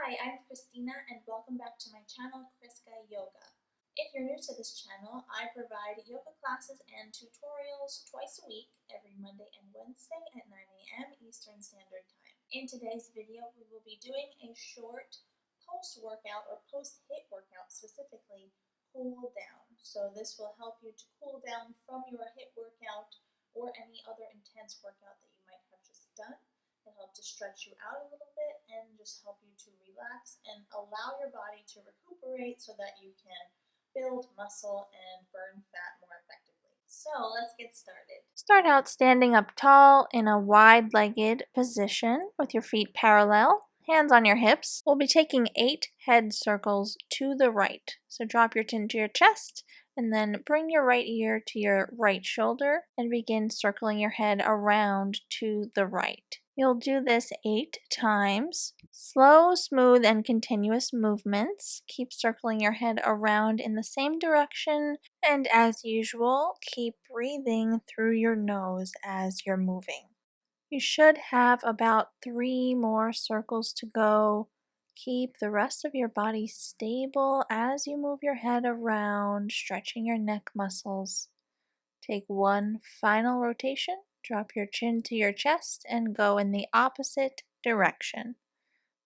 Hi, I'm Christina and welcome back to my channel, ChriskaYoga. If you're new to this channel, I provide yoga classes and tutorials twice a week, every Monday and Wednesday at 9 a.m. Eastern Standard Time. In today's video, we will be doing a short post-workout or post-HIIT workout, specifically cool down. So this will help you to cool down from your HIIT workout or any other intense workout that you might have just done. It'll help to stretch you out a little bit and just help you to relax and allow your body to recuperate so that you can build muscle and burn fat more effectively. So let's get started. Start out standing up tall in a wide-legged position with your feet parallel, hands on your hips. We'll be taking 8 head circles to the right. So drop your chin to your chest and then bring your right ear to your right shoulder and begin circling your head around to the right. You'll do this 8 times. Slow, smooth, and continuous movements. Keep circling your head around in the same direction, and as usual, keep breathing through your nose as you're moving. You should have about 3 more circles to go. Keep the rest of your body stable as you move your head around, stretching your neck muscles. Take one final rotation, drop your chin to your chest, and go in the opposite direction,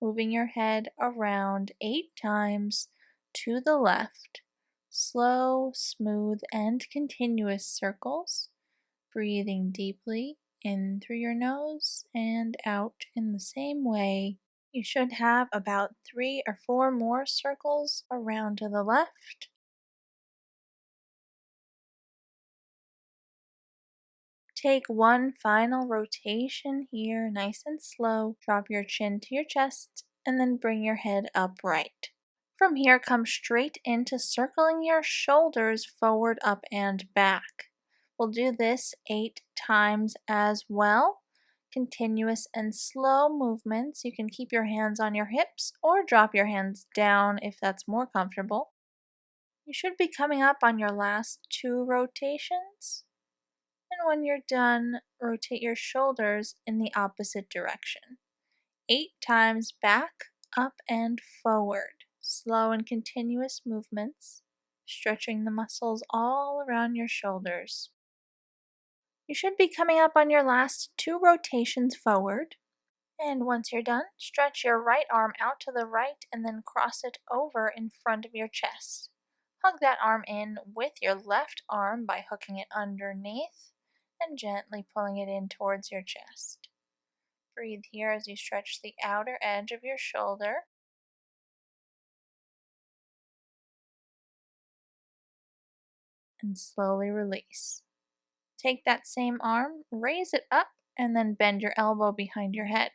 moving your head around 8 times to the left. Slow, smooth, and continuous circles, breathing deeply in through your nose and out in the same way. You should have about 3 or 4 more circles around to the left. Take one final rotation here, nice and slow. Drop your chin to your chest and then bring your head upright. From here, come straight into circling your shoulders forward, up, and back. We'll do this 8 times as well. Continuous and slow movements. You can keep your hands on your hips or drop your hands down if that's more comfortable. You should be coming up on your last 2 rotations. And when you're done, rotate your shoulders in the opposite direction. 8 times back, up, and forward. Slow and continuous movements, stretching the muscles all around your shoulders. You should be coming up on your last 2 rotations forward. And once you're done, stretch your right arm out to the right and then cross it over in front of your chest. Hug that arm in with your left arm by hooking it underneath and gently pulling it in towards your chest. Breathe here as you stretch the outer edge of your shoulder. And slowly release. Take that same arm, raise it up, and then bend your elbow behind your head.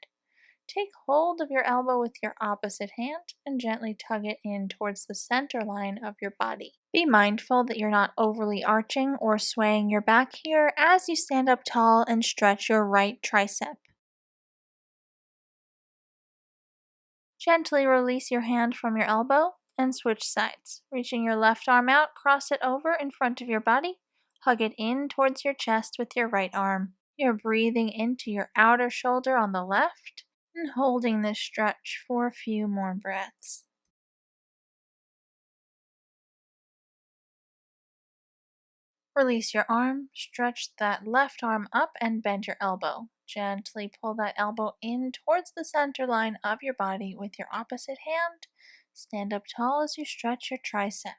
Take hold of your elbow with your opposite hand and gently tug it in towards the center line of your body. Be mindful that you're not overly arching or swaying your back here as you stand up tall and stretch your right tricep. Gently release your hand from your elbow and switch sides. Reaching your left arm out, cross it over in front of your body. Hug it in towards your chest with your right arm. You're breathing into your outer shoulder on the left and holding this stretch for a few more breaths. Release your arm, stretch that left arm up and bend your elbow. Gently pull that elbow in towards the center line of your body with your opposite hand. Stand up tall as you stretch your tricep.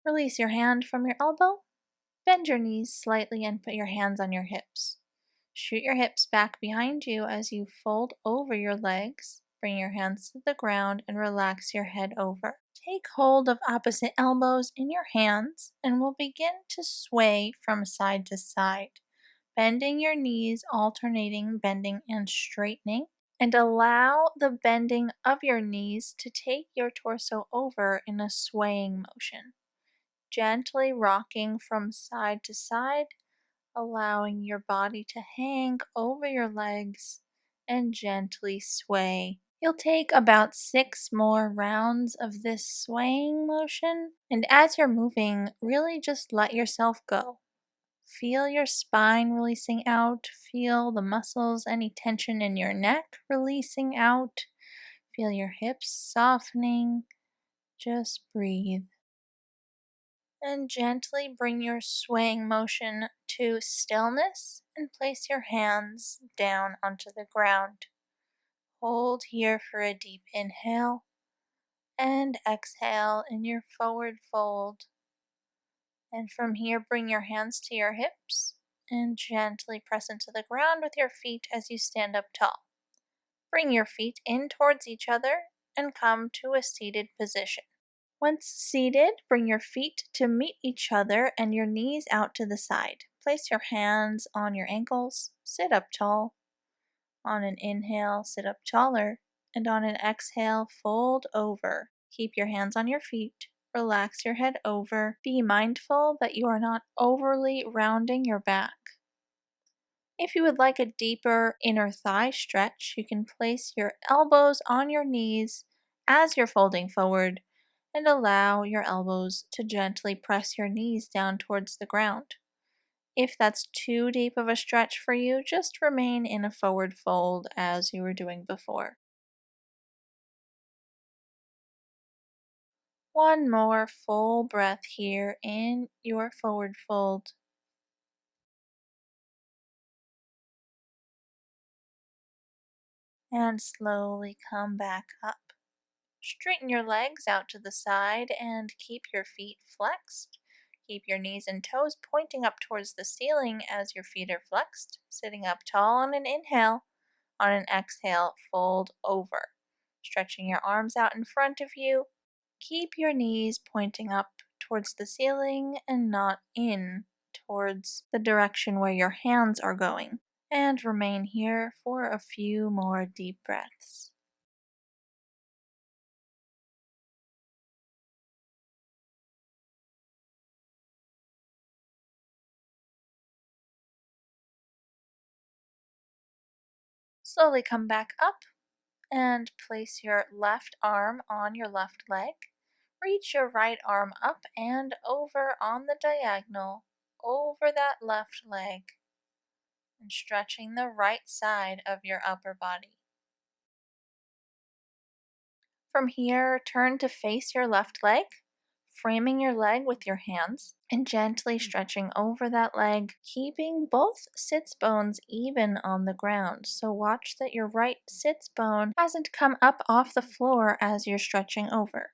Release your hand from your elbow. Bend your knees slightly and put your hands on your hips. Shoot your hips back behind you as you fold over your legs. Bring your hands to the ground and relax your head over. Take hold of opposite elbows in your hands and we'll begin to sway from side to side, bending your knees, alternating bending and straightening, and allow the bending of your knees to take your torso over in a swaying motion. Gently rocking from side to side, allowing your body to hang over your legs and gently sway. You'll take about 6 more rounds of this swaying motion, and as you're moving, really just let yourself go. Feel your spine releasing out. Feel the muscles, any tension in your neck releasing out. Feel your hips softening. Just breathe. And gently bring your swaying motion to stillness and place your hands down onto the ground. Hold here for a deep inhale and exhale in your forward fold. And from here, bring your hands to your hips and gently press into the ground with your feet as you stand up tall. Bring your feet in towards each other and come to a seated position. Once seated, bring your feet to meet each other and your knees out to the side. Place your hands on your ankles, sit up tall. On an inhale, sit up taller, and on an exhale, fold over. Keep your hands on your feet. Relax your head over. Be mindful that you are not overly rounding your back. If you would like a deeper inner thigh stretch, you can place your elbows on your knees as you're folding forward and allow your elbows to gently press your knees down towards the ground. If that's too deep of a stretch for you, just remain in a forward fold as you were doing before. One more full breath here in your forward fold. And slowly come back up. Straighten your legs out to the side and keep your feet flexed. Keep your knees and toes pointing up towards the ceiling as your feet are flexed. Sitting up tall on an inhale. On an exhale, fold over. Stretching your arms out in front of you. Keep your knees pointing up towards the ceiling and not in towards the direction where your hands are going. And remain here for a few more deep breaths. Slowly come back up and place your left arm on your left leg. Reach your right arm up and over on the diagonal, over that left leg, and stretching the right side of your upper body. From here, turn to face your left leg, framing your leg with your hands and gently stretching over that leg, keeping both sits bones even on the ground. So watch that your right sits bone hasn't come up off the floor as you're stretching over.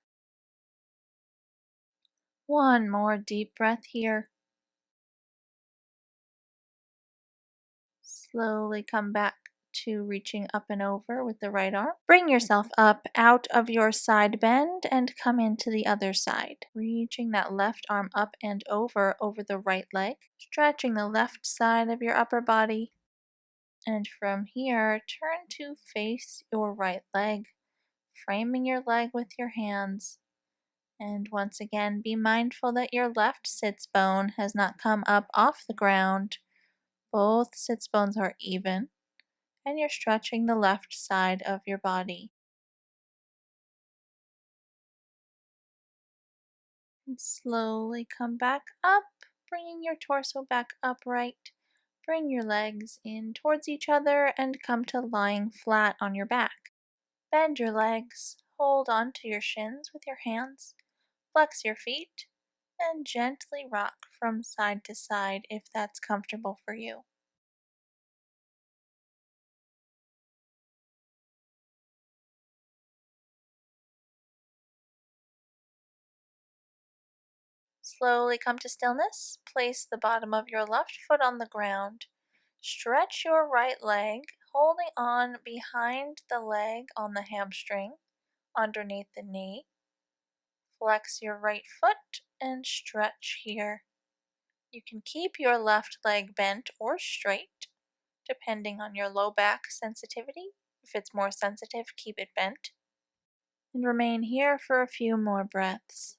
One more deep breath here. Slowly come back to reaching up and over with the right arm. Bring yourself up out of your side bend and come into the other side. Reaching that left arm up and over the right leg. Stretching the left side of your upper body. And from here, turn to face your right leg, framing your leg with your hands. And once again, be mindful that your left sits bone has not come up off the ground. Both sits bones are even, and you're stretching the left side of your body. And slowly come back up, bringing your torso back upright. Bring your legs in towards each other and come to lying flat on your back. Bend your legs, hold onto your shins with your hands, flex your feet, and gently rock from side to side if that's comfortable for you. Slowly come to stillness. Place the bottom of your left foot on the ground. Stretch your right leg, holding on behind the leg on the hamstring, underneath the knee. Flex your right foot and stretch here. You can keep your left leg bent or straight, depending on your low back sensitivity. If it's more sensitive, keep it bent. And remain here for a few more breaths.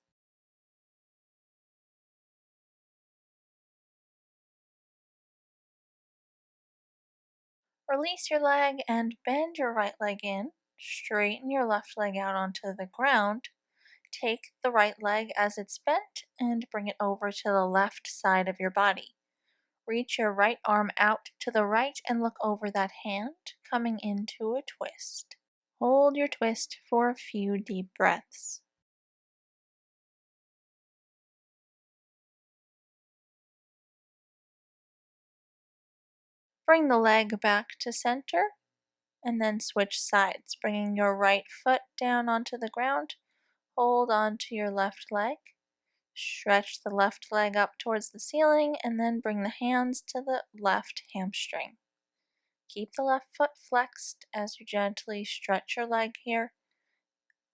Release your leg and bend your right leg in. Straighten your left leg out onto the ground. Take the right leg as it's bent and bring it over to the left side of your body. Reach your right arm out to the right and look over that hand, coming into a twist. Hold your twist for a few deep breaths. Bring the leg back to center and then switch sides, bringing your right foot down onto the ground. Hold on to your left leg. Stretch the left leg up towards the ceiling and then bring the hands to the left hamstring. Keep the left foot flexed as you gently stretch your leg here.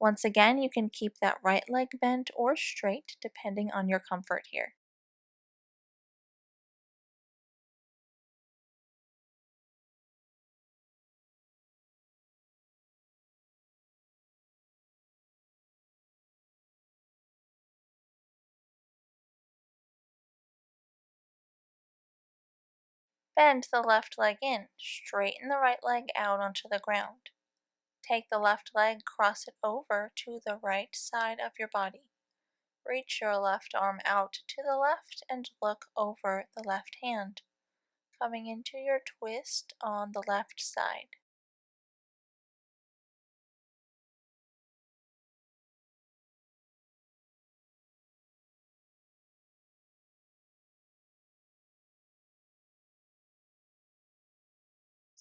Once again, you can keep that right leg bent or straight depending on your comfort here. Bend the left leg in, straighten the right leg out onto the ground. Take the left leg, cross it over to the right side of your body. Reach your left arm out to the left and look over the left hand, coming into your twist on the left side.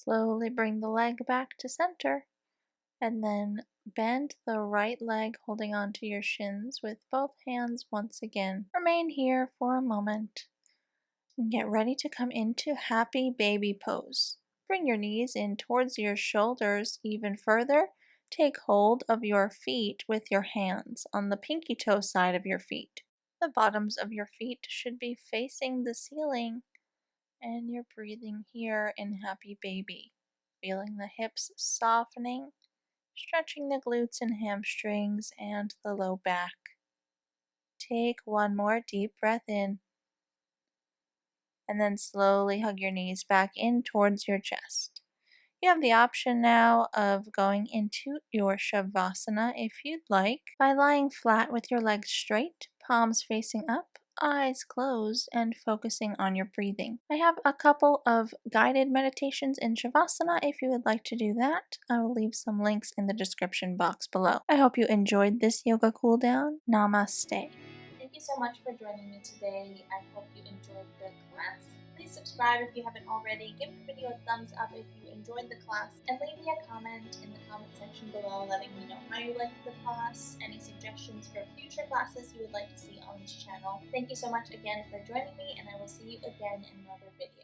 Slowly bring the leg back to center and then bend the right leg holding onto your shins with both hands once again. Remain here for a moment and get ready to come into happy baby pose. Bring your knees in towards your shoulders even further. Take hold of your feet with your hands on the pinky toe side of your feet. The bottoms of your feet should be facing the ceiling, and you're breathing here in happy baby. Feeling the hips softening, stretching the glutes and hamstrings and the low back. Take one more deep breath in, and then slowly hug your knees back in towards your chest. You have the option now of going into your Shavasana if you'd like by lying flat with your legs straight, palms facing up, eyes closed, and focusing on your breathing. I have a couple of guided meditations in Shavasana if you would like to do that. I will leave some links in the description box below. I hope you enjoyed this yoga cool down. Namaste. Thank you so much for joining me today. I hope you enjoyed the class. Please subscribe if you haven't already. Give the video a thumbs up if you enjoyed the class. And leave me a comment in the comment section below letting me know how you liked the class, any suggestions for future classes you would like to see on this channel. Thank you so much again for joining me, and I will see you again in another video.